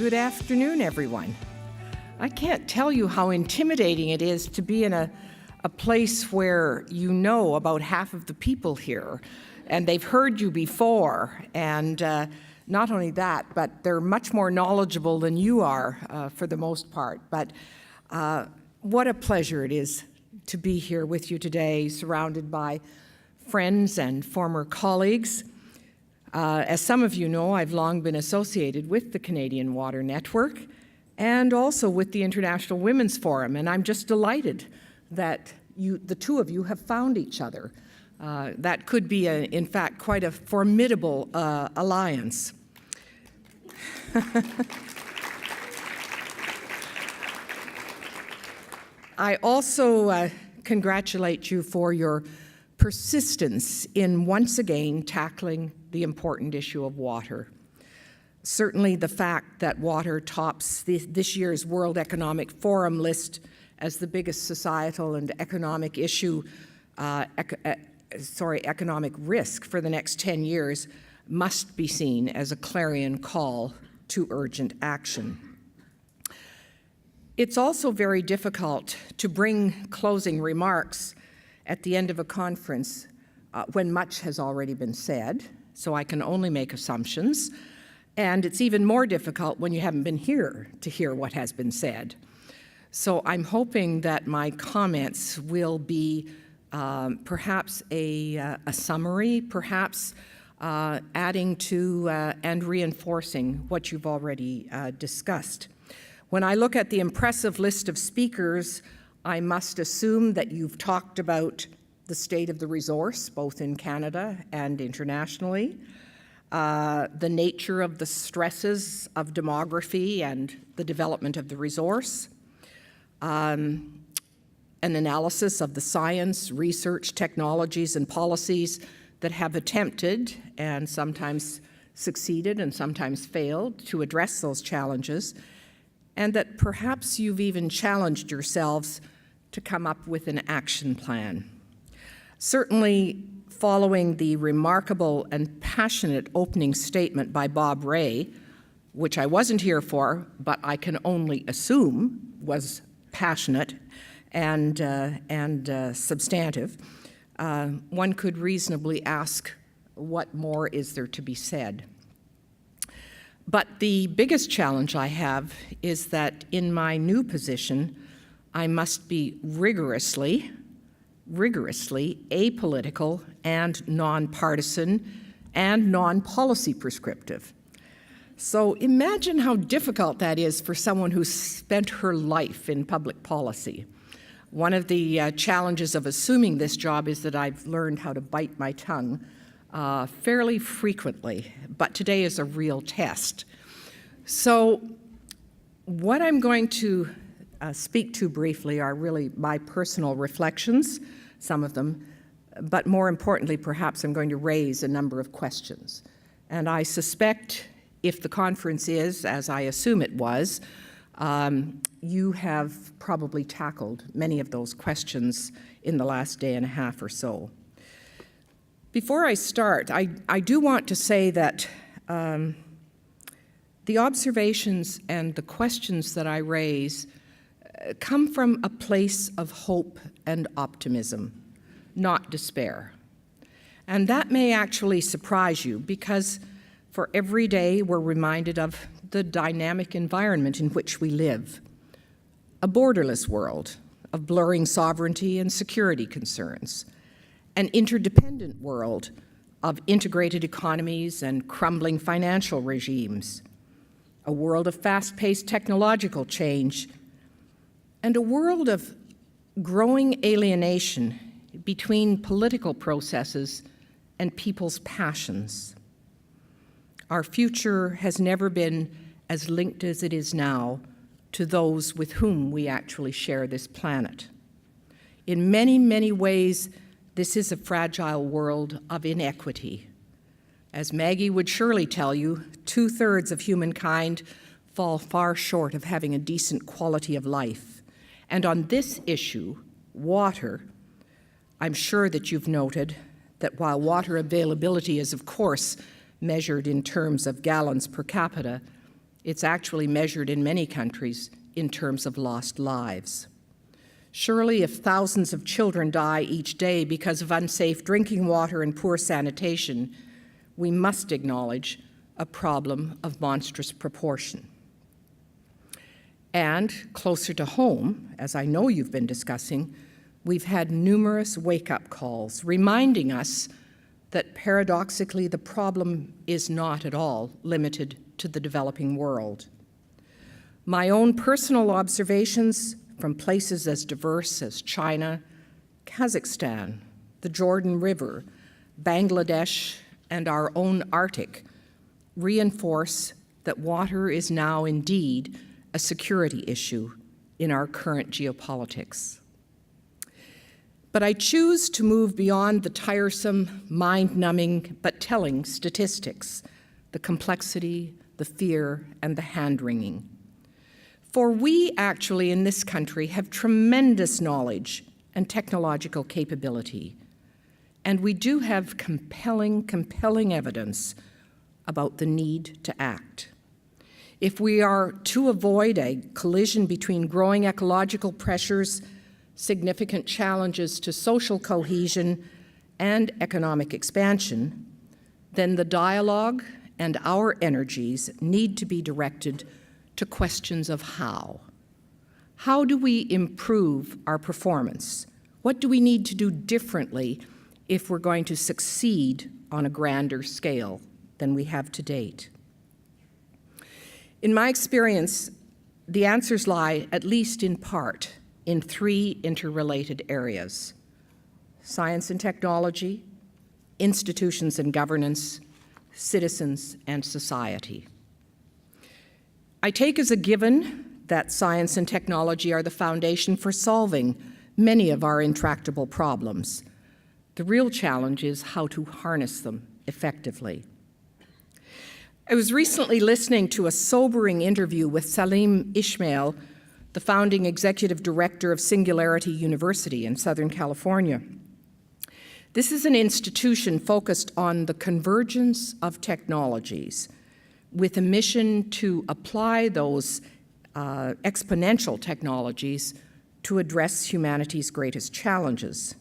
Good afternoon, everyone. I can't tell you how intimidating it is to be in a place where you know about half of the people here, and they've heard you before, and not only that, but they're much more knowledgeable than you are for the most part. But what a pleasure it is to be here with you today, surrounded by friends and former colleagues. As some of you know, I've long been associated with the Canadian Water Network and also with the International Women's Forum, and I'm just delighted that the two of you have found each other. That could be, in fact, quite a formidable alliance. I also congratulate you for your persistence in once again tackling the important issue of water. Certainly the fact that water tops this year's World Economic Forum list as the biggest societal and economic issue, economic risk for the next 10 years must be seen as a clarion call to urgent action. It's also very difficult to bring closing remarks at the end of a conference when much has already been said, so I can only make assumptions. And it's even more difficult when you haven't been here to hear what has been said. So I'm hoping that my comments will be perhaps a summary, perhaps adding to and reinforcing what you've already discussed. When I look at the impressive list of speakers, I must assume that you've talked about the state of the resource, both in Canada and internationally, the nature of the stresses of demography and the development of the resource, an analysis of the science, research, technologies, and policies that have attempted and sometimes succeeded and sometimes failed to address those challenges, and that perhaps you've even challenged yourselves to come up with an action plan. Certainly, following the remarkable and passionate opening statement by Bob Ray, which I wasn't here for, but I can only assume was passionate and substantive, one could reasonably ask, what more is there to be said? But the biggest challenge I have is that in my new position, I must be rigorously apolitical and nonpartisan and non-policy prescriptive. So imagine how difficult that is for someone who's spent her life in public policy. One of the challenges of assuming this job is that I've learned how to bite my tongue fairly frequently, but today is a real test. So what I'm going to speak to briefly are really my personal reflections, some of them, but more importantly, perhaps I'm going to raise a number of questions. And I suspect if the conference is, as I assume it was, you have probably tackled many of those questions in the last day and a half or so. Before I start, I do want to say that the observations and the questions that I raise come from a place of hope and optimism, not despair. And that may actually surprise you because for every day we're reminded of the dynamic environment in which we live, a borderless world of blurring sovereignty and security concerns, an interdependent world of integrated economies and crumbling financial regimes, a world of fast-paced technological change, and a world of growing alienation between political processes and people's passions. Our future has never been as linked as it is now to those with whom we actually share this planet. In many, many ways, this is a fragile world of inequity. As Maggie would surely tell you, 2/3 of humankind fall far short of having a decent quality of life. And on this issue, water, I'm sure that you've noted that while water availability is, of course, measured in terms of gallons per capita, It's actually measured in many countries in terms of lost lives. Surely, if thousands of children die each day because of unsafe drinking water and poor sanitation, we must acknowledge a problem of monstrous proportion. And closer to home, as I know you've been discussing, we've had numerous wake-up calls reminding us that paradoxically the problem is not at all limited to the developing world. My own personal observations from places as diverse as China, Kazakhstan, the Jordan River, Bangladesh, and our own Arctic reinforce that water is now indeed a security issue in our current geopolitics. But I choose to move beyond the tiresome, mind-numbing, but telling statistics, the complexity, the fear, and the hand-wringing. For we actually in this country have tremendous knowledge and technological capability, and we do have compelling evidence about the need to act. If we are to avoid a collision between growing ecological pressures, significant challenges to social cohesion, and economic expansion, then the dialogue and our energies need to be directed to questions of how. How do we improve our performance? What do we need to do differently if we're going to succeed on a grander scale than we have to date? In my experience, the answers lie, at least in part, in three interrelated areas: science and technology, institutions and governance, citizens and society. I take as a given that science and technology are the foundation for solving many of our intractable problems. The real challenge is how to harness them effectively. I was recently listening to a sobering interview with Salim Ismail, the founding executive director of Singularity University in Southern California. This is an institution focused on the convergence of technologies with a mission to apply those exponential technologies to address humanity's greatest challenges.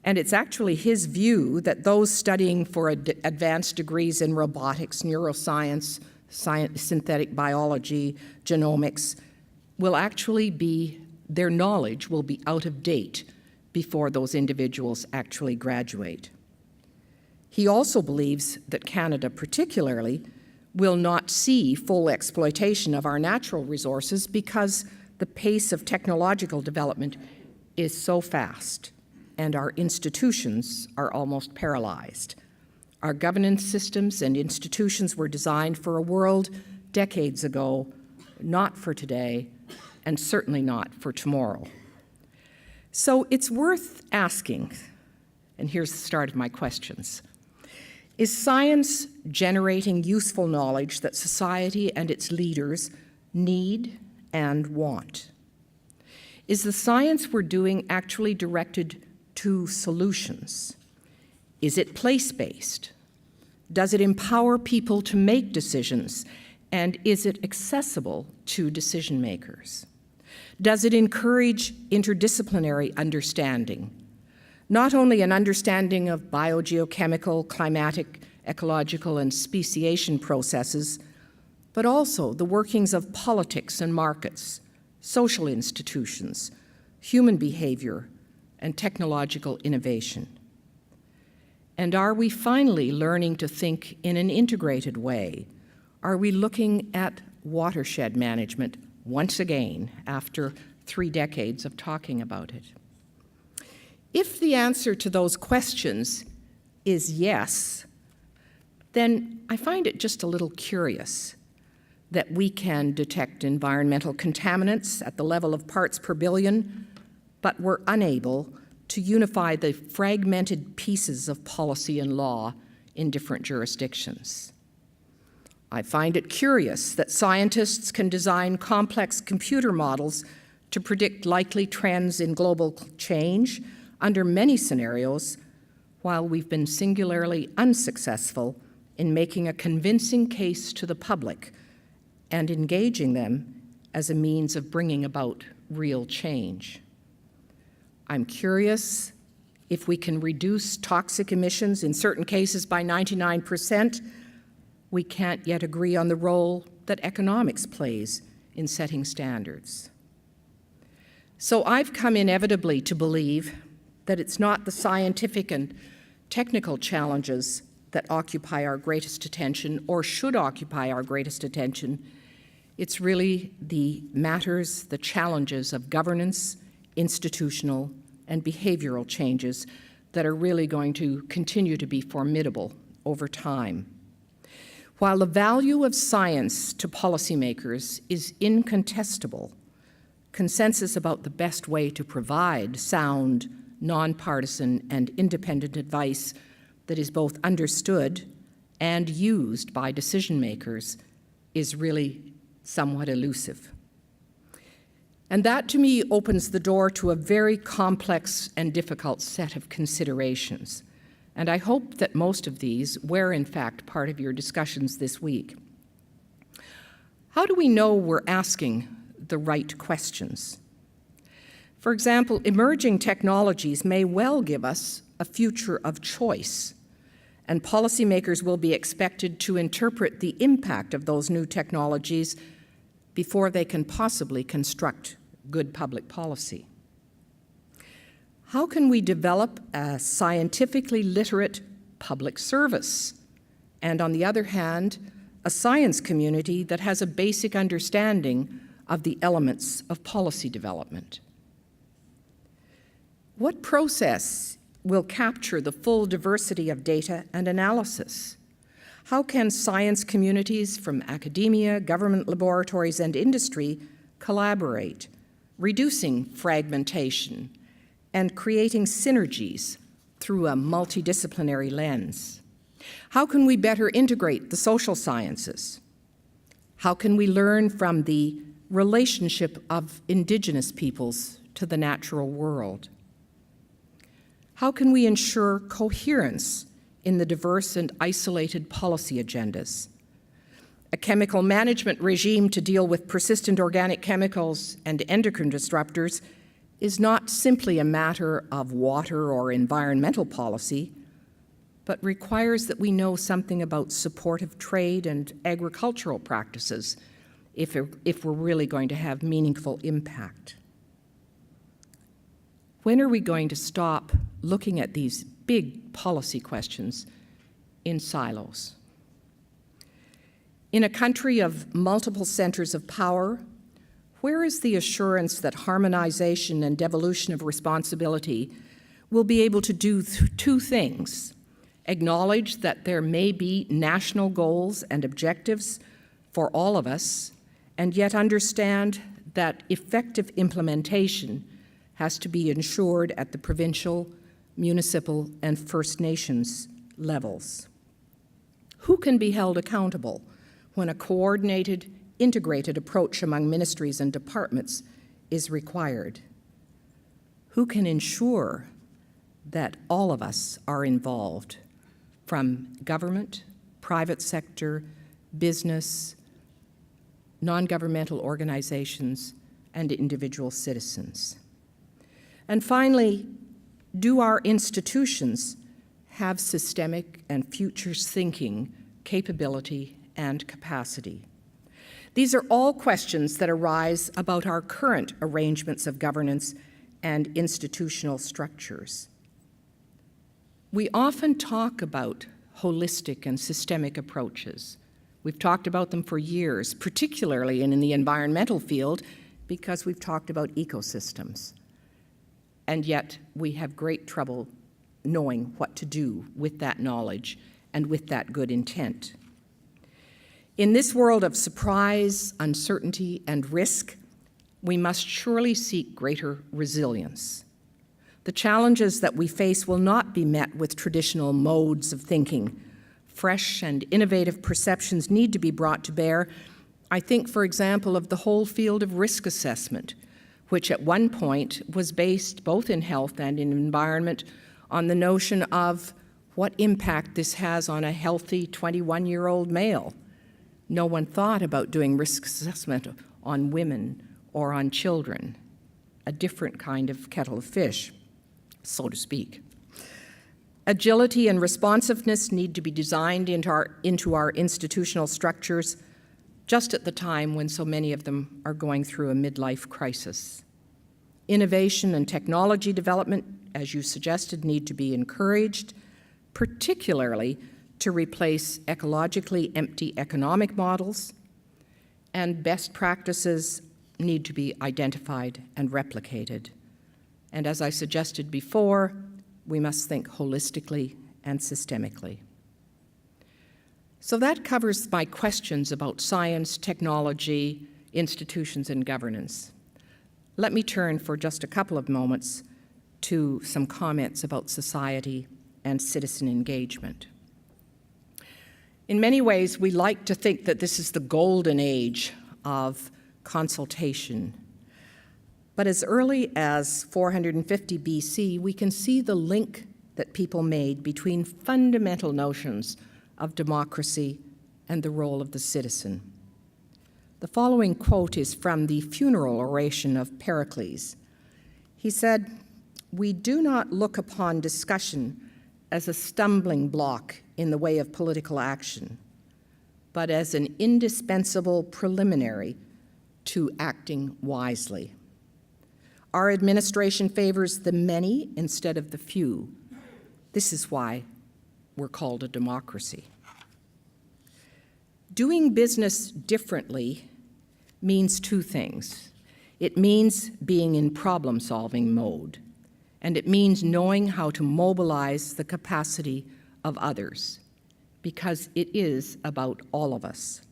And it's actually his view that those studying for advanced degrees in robotics, neuroscience, synthetic biology, genomics, will actually be, their knowledge will be out of date before those individuals actually graduate. He also believes that Canada particularly will not see full exploitation of our natural resources because the pace of technological development is so fast, and our institutions are almost paralyzed. Our governance systems and institutions were designed for a world decades ago, not for today, and certainly not for tomorrow. So it's worth asking, and here's the start of my questions. Is science generating useful knowledge that society and its leaders need and want? Is the science we're doing actually directed to solutions? Is it place-based? Does it empower people to make decisions? And is it accessible to decision makers? Does it encourage interdisciplinary understanding? Not only an understanding of biogeochemical, climatic, ecological, and speciation processes, but also the workings of politics and markets, social institutions, human behavior, and technological innovation. And are we finally learning to think in an integrated way? Are we looking at watershed management once again after 3 decades of talking about it? If the answer to those questions is yes, then I find it just a little curious that we can detect environmental contaminants at the level of parts per billion, but we're unable to unify the fragmented pieces of policy and law in different jurisdictions. I find it curious that scientists can design complex computer models to predict likely trends in global change under many scenarios, while we've been singularly unsuccessful in making a convincing case to the public and engaging them as a means of bringing about real change. I'm curious if we can reduce toxic emissions in certain cases by 99%. We can't yet agree on the role that economics plays in setting standards. So I've come inevitably to believe that it's not the scientific and technical challenges that occupy our greatest attention or should occupy our greatest attention. It's really the matters, the challenges of governance, institutional, and behavioral changes that are really going to continue to be formidable over time. While the value of science to policymakers is incontestable, consensus about the best way to provide sound, nonpartisan, and independent advice that is both understood and used by decision makers is really somewhat elusive. And that, to me, opens the door to a very complex and difficult set of considerations. And I hope that most of these were, in fact, part of your discussions this week. How do we know we're asking the right questions? For example, emerging technologies may well give us a future of choice, and policymakers will be expected to interpret the impact of those new technologies before they can possibly construct good public policy. How can we develop a scientifically literate public service and, on the other hand, a science community that has a basic understanding of the elements of policy development? What process will capture the full diversity of data and analysis? How can science communities from academia, government laboratories, and industry collaborate, reducing fragmentation and creating synergies through a multidisciplinary lens? How can we better integrate the social sciences? How can we learn from the relationship of Indigenous peoples to the natural world? How can we ensure coherence in the diverse and isolated policy agendas? A chemical management regime to deal with persistent organic chemicals and endocrine disruptors is not simply a matter of water or environmental policy, but requires that we know something about supportive trade and agricultural practices if we're really going to have meaningful impact. When are we going to stop looking at these big policy questions in silos? In a country of multiple centers of power, where is the assurance that harmonization and devolution of responsibility will be able to do two things: acknowledge that there may be national goals and objectives for all of us, and yet understand that effective implementation has to be ensured at the provincial, municipal, and First Nations levels? Who can be held accountable when a coordinated, integrated approach among ministries and departments is required? Who can ensure that all of us are involved, from government, private sector, business, non-governmental organizations, and individual citizens? And finally, do our institutions have systemic and futures thinking capability and capacity? These are all questions that arise about our current arrangements of governance and institutional structures. We often talk about holistic and systemic approaches. We've talked about them for years, particularly in the environmental field, because we've talked about ecosystems. And yet we have great trouble knowing what to do with that knowledge and with that good intent. In this world of surprise, uncertainty, and risk, we must surely seek greater resilience. The challenges that we face will not be met with traditional modes of thinking. Fresh and innovative perceptions need to be brought to bear. I think, for example, of the whole field of risk assessment, which at one point was based both in health and in environment on the notion of what impact this has on a healthy 21-year-old male. No one thought about doing risk assessment on women or on children, a different kind of kettle of fish, so to speak. Agility and responsiveness need to be designed into our institutional structures just at the time when so many of them are going through a midlife crisis. Innovation and technology development, as you suggested, need to be encouraged, particularly to replace ecologically empty economic models, and best practices need to be identified and replicated. And as I suggested before, we must think holistically and systemically. So that covers my questions about science, technology, institutions, and governance. Let me turn for just a couple of moments to some comments about society and citizen engagement. In many ways, we like to think that this is the golden age of consultation. But as early as 450 BC, we can see the link that people made between fundamental notions of democracy and the role of the citizen. The following quote is from the funeral oration of Pericles. He said, "We do not look upon discussion as a stumbling block in the way of political action, but as an indispensable preliminary to acting wisely. Our administration favors the many instead of the few. This is why we're called a democracy." Doing business differently means two things. It means being in problem-solving mode, and it means knowing how to mobilize the capacity of others, because it is about all of us.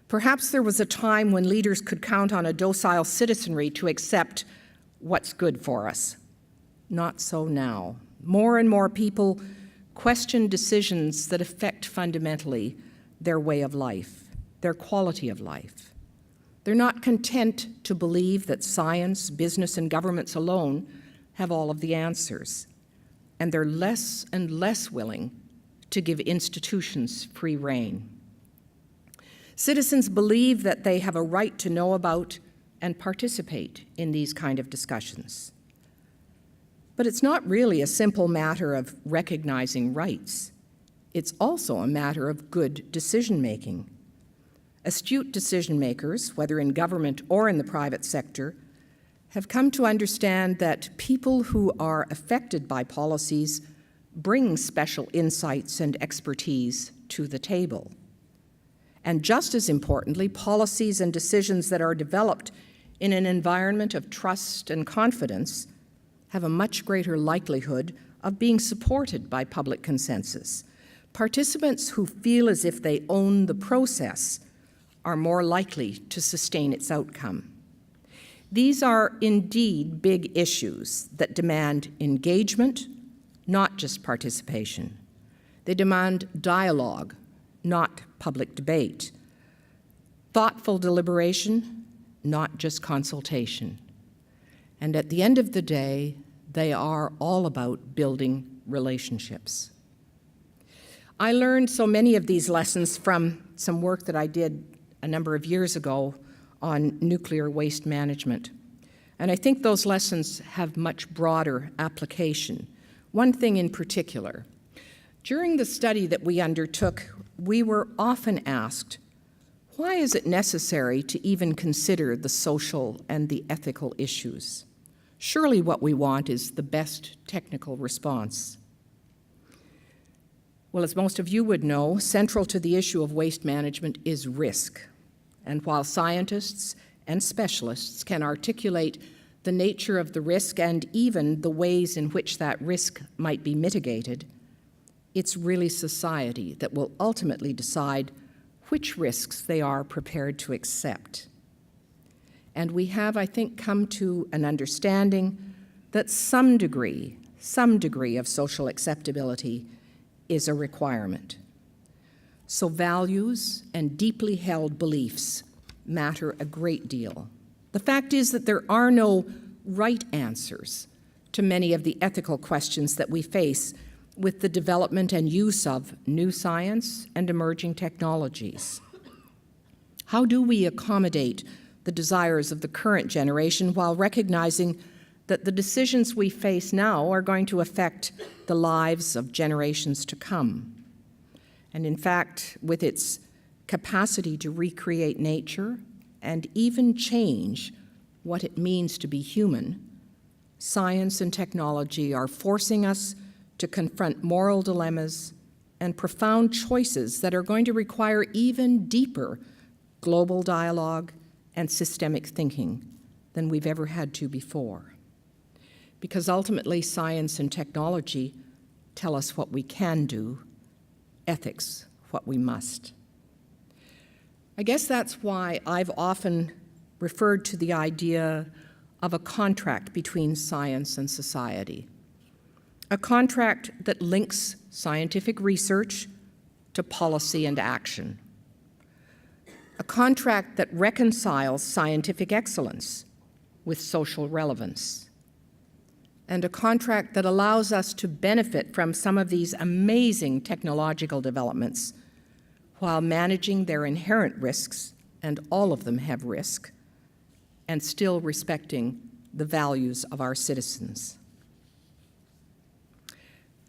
Perhaps there was a time when leaders could count on a docile citizenry to accept what's good for us. Not so now. More and more people question decisions that affect fundamentally their way of life, their quality of life. They're not content to believe that science, business, and governments alone have all of the answers, and they're less and less willing to give institutions free rein. Citizens believe that they have a right to know about and participate in these kind of discussions. But it's not really a simple matter of recognizing rights. It's also a matter of good decision-making. Astute decision-makers, whether in government or in the private sector, have come to understand that people who are affected by policies bring special insights and expertise to the table. And just as importantly, policies and decisions that are developed in an environment of trust and confidence have a much greater likelihood of being supported by public consensus. Participants who feel as if they own the process are more likely to sustain its outcome. These are indeed big issues that demand engagement, not just participation. They demand dialogue, not public debate, thoughtful deliberation, not just consultation. And at the end of the day, they are all about building relationships. I learned so many of these lessons from some work that I did a number of years ago on nuclear waste management. And I think those lessons have much broader application. One thing in particular, during the study that we undertook, we were often asked, why is it necessary to even consider the social and the ethical issues? Surely what we want is the best technical response. Well, as most of you would know, central to the issue of waste management is risk. And while scientists and specialists can articulate the nature of the risk and even the ways in which that risk might be mitigated, it's really society that will ultimately decide which risks they are prepared to accept. And we have, I think, come to an understanding that some degree of social acceptability is a requirement. So values and deeply held beliefs matter a great deal. The fact is that there are no right answers to many of the ethical questions that we face with the development and use of new science and emerging technologies. How do we accommodate the desires of the current generation while recognizing that the decisions we face now are going to affect the lives of generations to come? And in fact, with its capacity to recreate nature and even change what it means to be human, science and technology are forcing us to confront moral dilemmas and profound choices that are going to require even deeper global dialogue and systemic thinking than we've ever had to before. Because ultimately, science and technology tell us what we can do, ethics what we must. I guess that's why I've often referred to the idea of a contract between science and society, a contract that links scientific research to policy and action, a contract that reconciles scientific excellence with social relevance, and a contract that allows us to benefit from some of these amazing technological developments while managing their inherent risks, and all of them have risk, and still respecting the values of our citizens.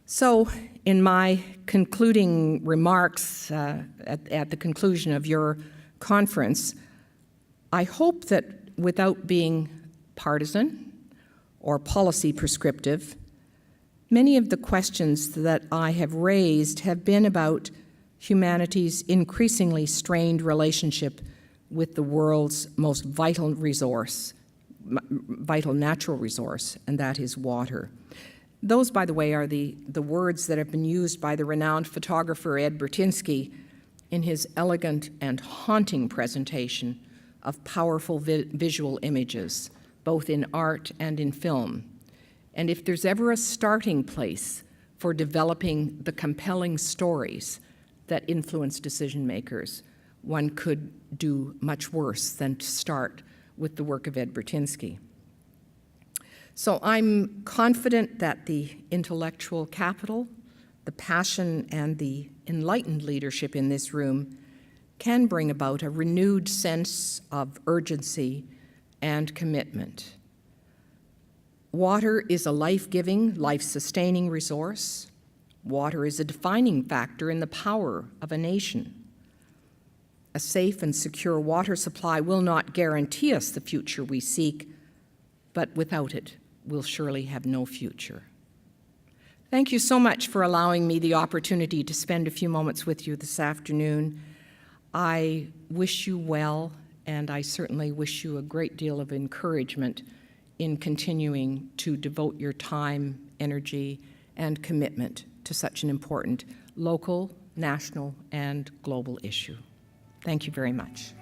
So, in my concluding remarks at the conclusion of your conference, I hope that without being partisan or policy prescriptive, many of the questions that I have raised have been about humanity's increasingly strained relationship with the world's most vital natural resource, and that is water. Those, by the way, are the words that have been used by the renowned photographer Ed Bertinsky in his elegant and haunting presentation of powerful visual images, both in art and in film. And if there's ever a starting place for developing the compelling stories that influence decision makers, one could do much worse than to start with the work of Ed Bertinsky. So I'm confident that the intellectual capital, the passion, and the enlightened leadership in this room can bring about a renewed sense of urgency and commitment. Water is a life-giving, life-sustaining resource. Water is a defining factor in the power of a nation. A safe and secure water supply will not guarantee us the future we seek, but without it, we'll surely have no future. Thank you so much for allowing me the opportunity to spend a few moments with you this afternoon. I wish you well, and I certainly wish you a great deal of encouragement in continuing to devote your time, energy, and commitment to such an important local, national, and global issue. Thank you very much.